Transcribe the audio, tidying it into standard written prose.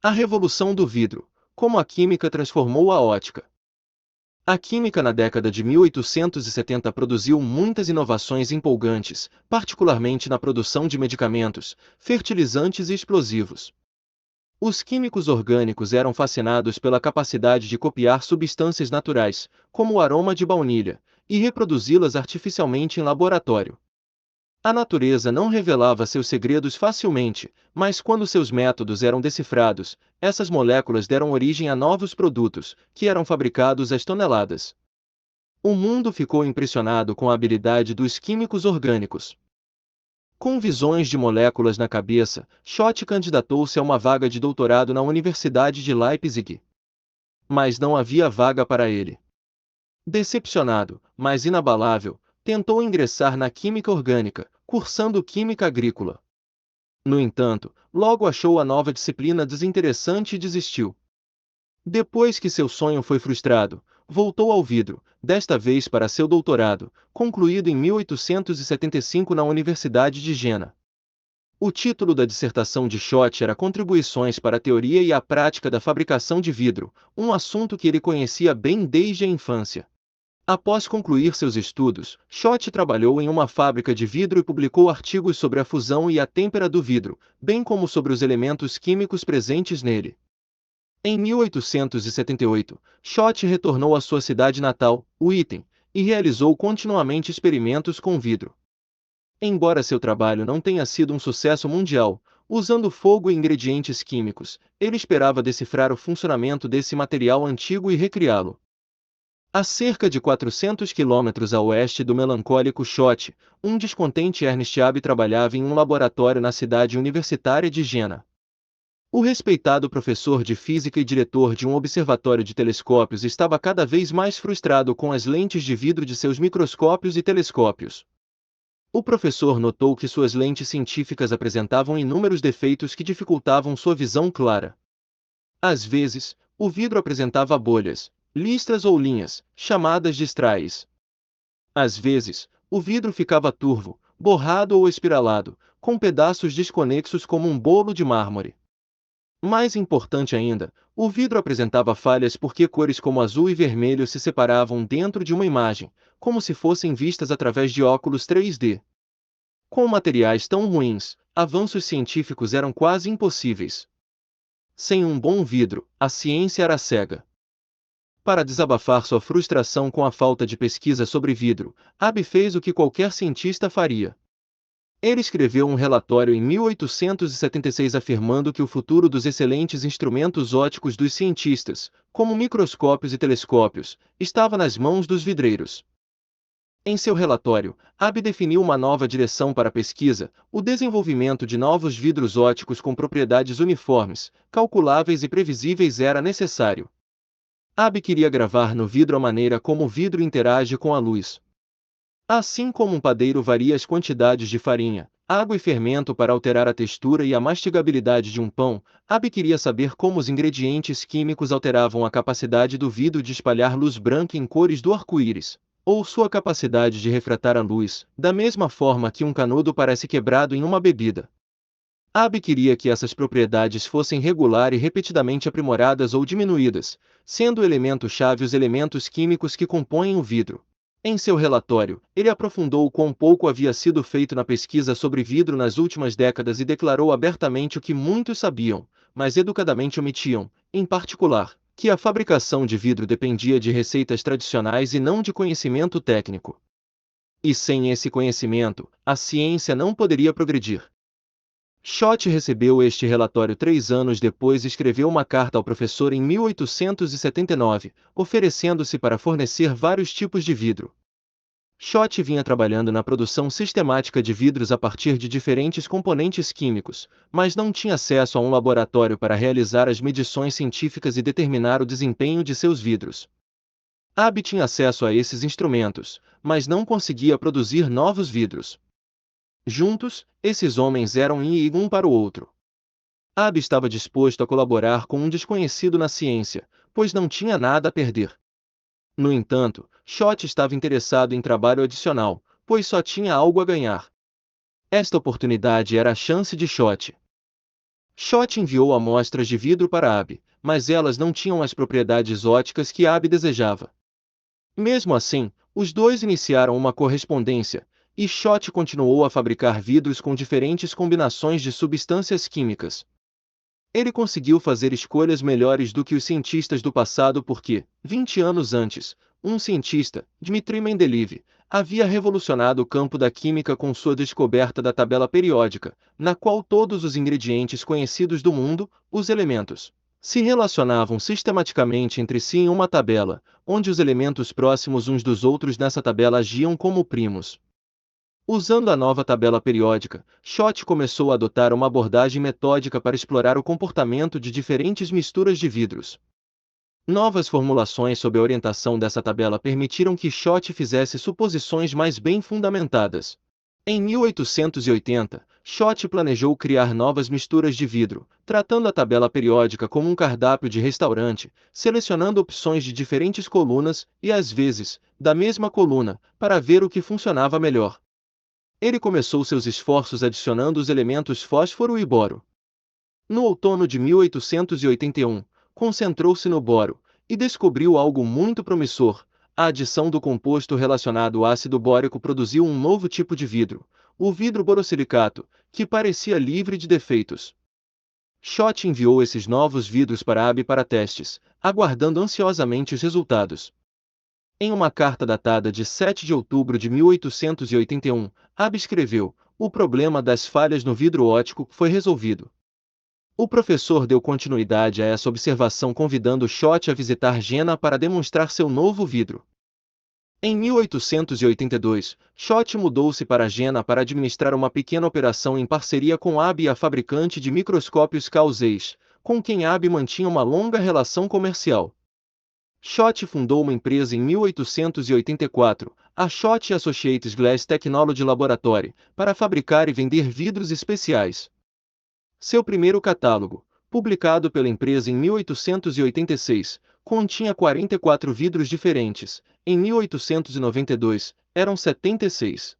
A revolução do vidro. Como a química transformou a ótica. A química na década de 1870 produziu muitas inovações empolgantes, particularmente na produção de medicamentos, fertilizantes e explosivos. Os químicos orgânicos eram fascinados pela capacidade de copiar substâncias naturais, como o aroma de baunilha, e reproduzi-las artificialmente em laboratório. A natureza não revelava seus segredos facilmente, mas quando seus métodos eram decifrados, essas moléculas deram origem a novos produtos, que eram fabricados às toneladas. O mundo ficou impressionado com a habilidade dos químicos orgânicos. Com visões de moléculas na cabeça, Schott candidatou-se a uma vaga de doutorado na Universidade de Leipzig. Mas não havia vaga para ele. Decepcionado, mas inabalável, tentou ingressar na química orgânica, cursando química agrícola. No entanto, logo achou a nova disciplina desinteressante e desistiu. Depois que seu sonho foi frustrado, voltou ao vidro, desta vez para seu doutorado, concluído em 1875 na Universidade de Jena. O título da dissertação de Schott era Contribuições para a Teoria e a Prática da Fabricação de Vidro, um assunto que ele conhecia bem desde a infância. Após concluir seus estudos, Schott trabalhou em uma fábrica de vidro e publicou artigos sobre a fusão e a têmpera do vidro, bem como sobre os elementos químicos presentes nele. Em 1878, Schott retornou à sua cidade natal, Witten, e realizou continuamente experimentos com vidro. Embora seu trabalho não tenha sido um sucesso mundial, usando fogo e ingredientes químicos, ele esperava decifrar o funcionamento desse material antigo e recriá-lo. A cerca de 400 quilômetros a oeste do melancólico Schott, um descontente Ernst Abbe trabalhava em um laboratório na cidade universitária de Jena. O respeitado professor de física e diretor de um observatório de telescópios estava cada vez mais frustrado com as lentes de vidro de seus microscópios e telescópios. O professor notou que suas lentes científicas apresentavam inúmeros defeitos que dificultavam sua visão clara. Às vezes, o vidro apresentava bolhas, listras ou linhas, chamadas de strays. Às vezes, o vidro ficava turvo, borrado ou espiralado, com pedaços desconexos como um bolo de mármore. Mais importante ainda, o vidro apresentava falhas porque cores como azul e vermelho se separavam dentro de uma imagem, como se fossem vistas através de óculos 3D. Com materiais tão ruins, avanços científicos eram quase impossíveis. Sem um bom vidro, a ciência era cega. Para desabafar sua frustração com a falta de pesquisa sobre vidro, Abbe fez o que qualquer cientista faria. Ele escreveu um relatório em 1876 afirmando que o futuro dos excelentes instrumentos ópticos dos cientistas, como microscópios e telescópios, estava nas mãos dos vidreiros. Em seu relatório, Abbe definiu uma nova direção para a pesquisa, o desenvolvimento de novos vidros ópticos com propriedades uniformes, calculáveis e previsíveis era necessário. Abbe queria gravar no vidro a maneira como o vidro interage com a luz. Assim como um padeiro varia as quantidades de farinha, água e fermento para alterar a textura e a mastigabilidade de um pão, Abbe queria saber como os ingredientes químicos alteravam a capacidade do vidro de espalhar luz branca em cores do arco-íris, ou sua capacidade de refratar a luz, da mesma forma que um canudo parece quebrado em uma bebida. Abbe queria que essas propriedades fossem regular e repetidamente aprimoradas ou diminuídas, sendo o elemento-chave os elementos químicos que compõem o vidro. Em seu relatório, ele aprofundou o quão pouco havia sido feito na pesquisa sobre vidro nas últimas décadas e declarou abertamente o que muitos sabiam, mas educadamente omitiam, em particular, que a fabricação de vidro dependia de receitas tradicionais e não de conhecimento técnico. E sem esse conhecimento, a ciência não poderia progredir. Schott recebeu este relatório 3 anos depois e escreveu uma carta ao professor em 1879, oferecendo-se para fornecer vários tipos de vidro. Schott vinha trabalhando na produção sistemática de vidros a partir de diferentes componentes químicos, mas não tinha acesso a um laboratório para realizar as medições científicas e determinar o desempenho de seus vidros. Abbe tinha acesso a esses instrumentos, mas não conseguia produzir novos vidros. Juntos, esses homens eram yin e um para o outro. Abbe estava disposto a colaborar com um desconhecido na ciência, pois não tinha nada a perder. No entanto, Schott estava interessado em trabalho adicional, pois só tinha algo a ganhar. Esta oportunidade era a chance de Schott. Schott enviou amostras de vidro para Abbe, mas elas não tinham as propriedades óticas que Abbe desejava. Mesmo assim, os dois iniciaram uma correspondência, e Schott continuou a fabricar vidros com diferentes combinações de substâncias químicas. Ele conseguiu fazer escolhas melhores do que os cientistas do passado porque, 20 anos antes, um cientista, Dmitri Mendeleev, havia revolucionado o campo da química com sua descoberta da tabela periódica, na qual todos os ingredientes conhecidos do mundo, os elementos, se relacionavam sistematicamente entre si em uma tabela, onde os elementos próximos uns dos outros nessa tabela agiam como primos. Usando a nova tabela periódica, Schott começou a adotar uma abordagem metódica para explorar o comportamento de diferentes misturas de vidros. Novas formulações sob a orientação dessa tabela permitiram que Schott fizesse suposições mais bem fundamentadas. Em 1880, Schott planejou criar novas misturas de vidro, tratando a tabela periódica como um cardápio de restaurante, selecionando opções de diferentes colunas e, às vezes, da mesma coluna, para ver o que funcionava melhor. Ele começou seus esforços adicionando os elementos fósforo e boro. No outono de 1881, concentrou-se no boro, e descobriu algo muito promissor. A adição do composto relacionado ao ácido bórico produziu um novo tipo de vidro, o vidro borosilicato, que parecia livre de defeitos. Schott enviou esses novos vidros para Abbe para testes, aguardando ansiosamente os resultados. Em uma carta datada de 7 de outubro de 1881, Abbe escreveu: "O problema das falhas no vidro óptico foi resolvido." O professor deu continuidade a essa observação convidando Schott a visitar Jena para demonstrar seu novo vidro. Em 1882, Schott mudou-se para Jena para administrar uma pequena operação em parceria com Abbe e a fabricante de microscópios Carl Zeiss, com quem Abbe mantinha uma longa relação comercial. Schott fundou uma empresa em 1884, a Schott Associates Glass Technology Laboratory, para fabricar e vender vidros especiais. Seu primeiro catálogo, publicado pela empresa em 1886, continha 44 vidros diferentes. Em 1892, eram 76.